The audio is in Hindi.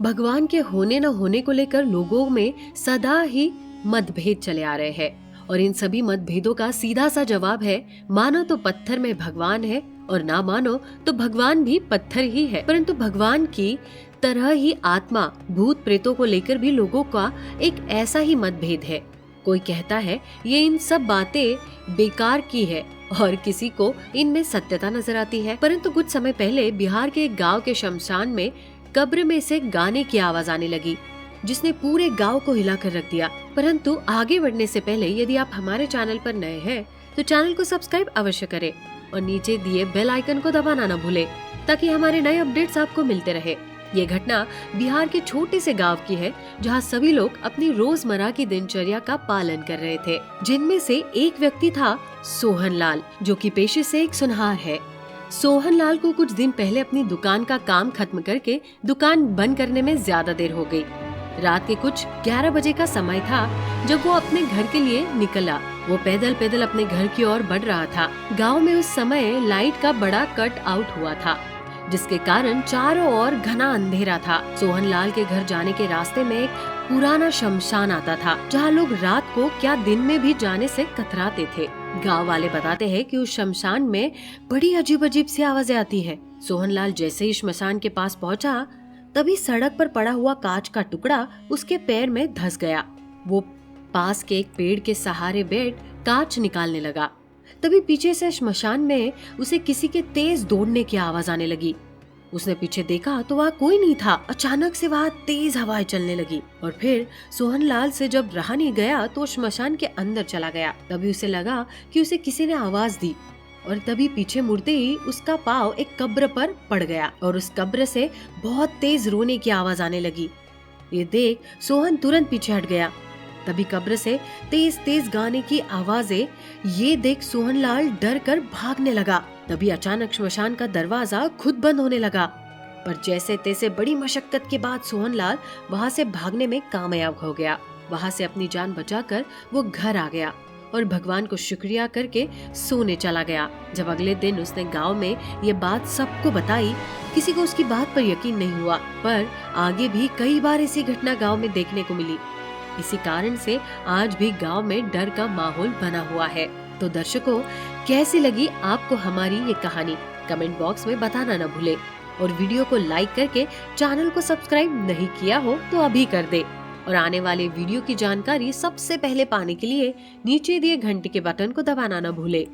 भगवान के होने न होने को लेकर लोगों में सदा ही मतभेद चले आ रहे हैं और इन सभी मतभेदों का सीधा सा जवाब है, मानो तो पत्थर में भगवान है और ना मानो तो भगवान भी पत्थर ही है। परंतु भगवान की तरह ही आत्मा भूत प्रेतों को लेकर भी लोगों का एक ऐसा ही मतभेद है। कोई कहता है ये इन सब बातें बेकार की है और किसी को इनमें सत्यता नजर आती है। परंतु कुछ समय पहले बिहार के एक गांव के शमशान में कब्र में से गाने की आवाज आने लगी, जिसने पूरे गांव को हिलाकर रख दिया। परंतु आगे बढ़ने से पहले यदि आप हमारे चैनल पर नए हैं तो चैनल को सब्सक्राइब अवश्य करें और नीचे दिए बेल आइकन को दबाना न भूलें ताकि हमारे नए अपडेट्स आपको मिलते रहे। ये घटना बिहार के छोटे से गांव की है, जहां सभी लोग अपनी रोजमर्रा की दिनचर्या का पालन कर रहे थे। जिनमें से एक व्यक्ति था सोहन लाल, जो कि पेशे से एक सुनहार है। सोहन लाल को कुछ दिन पहले अपनी दुकान का काम खत्म करके दुकान बंद करने में ज्यादा देर हो गई। रात के कुछ 11 बजे का समय था जब वो अपने घर के लिए निकला। वो पैदल पैदल अपने घर की ओर बढ़ रहा था। गांव में उस समय लाइट का बड़ा कट आउट हुआ था, जिसके कारण चारों ओर घना अंधेरा था। सोहन लाल के घर जाने के रास्ते में एक पुराना शमशान आता था, जहाँ लोग रात को क्या दिन में भी जाने से कतराते थे। गांव वाले बताते हैं कि उस शमशान में बड़ी अजीब अजीब सी आवाजें आती है। सोहन लाल जैसे ही शमशान के पास पहुंचा, तभी सड़क पर पड़ा हुआ कांच का टुकड़ा उसके पैर में धंस गया। वो पास के एक पेड़ के सहारे बैठ कांच निकालने लगा। तभी पीछे से श्मशान में उसे किसी के तेज दौड़ने की आवाज आने लगी। उसने पीछे देखा तो वहाँ कोई नहीं था। अचानक से वहाँ तेज हवाएं चलने लगी और फिर सोहन लाल से जब रहा नहीं गया तो श्मशान के अंदर चला गया। तभी उसे लगा कि उसे किसी ने आवाज दी और तभी पीछे मुड़ते ही उसका पाँव एक कब्र पर पड़ गया और उस कब्र से बहुत तेज रोने की आवाज आने लगी। ये देख सोहन तुरंत पीछे हट गया। तभी कब्र से तेज तेज गाने की आवाजें ये देख सोहन लाल डर कर भागने लगा। तभी अचानक श्मशान का दरवाजा खुद बंद होने लगा, पर जैसे तैसे बड़ी मशक्कत के बाद सोहन लाल वहाँ से भागने में कामयाब हो गया। वहाँ से अपनी जान बचाकर वो घर आ गया और भगवान को शुक्रिया करके सोने चला गया। जब अगले दिन उसने गांव में ये बात सबको बताई, किसी को उसकी बात पर यकीन नहीं हुआ, पर आगे भी कई बार ऐसी घटना गांव में देखने को मिली। इसी कारण से आज भी गांव में डर का माहौल बना हुआ है। तो दर्शकों, कैसी लगी आपको हमारी ये कहानी कमेंट बॉक्स में बताना न भूले और वीडियो को लाइक करके चैनल को सब्सक्राइब नहीं किया हो तो अभी कर दे और आने वाले वीडियो की जानकारी सबसे पहले पाने के लिए नीचे दिए घंटी के बटन को दबाना न भूले।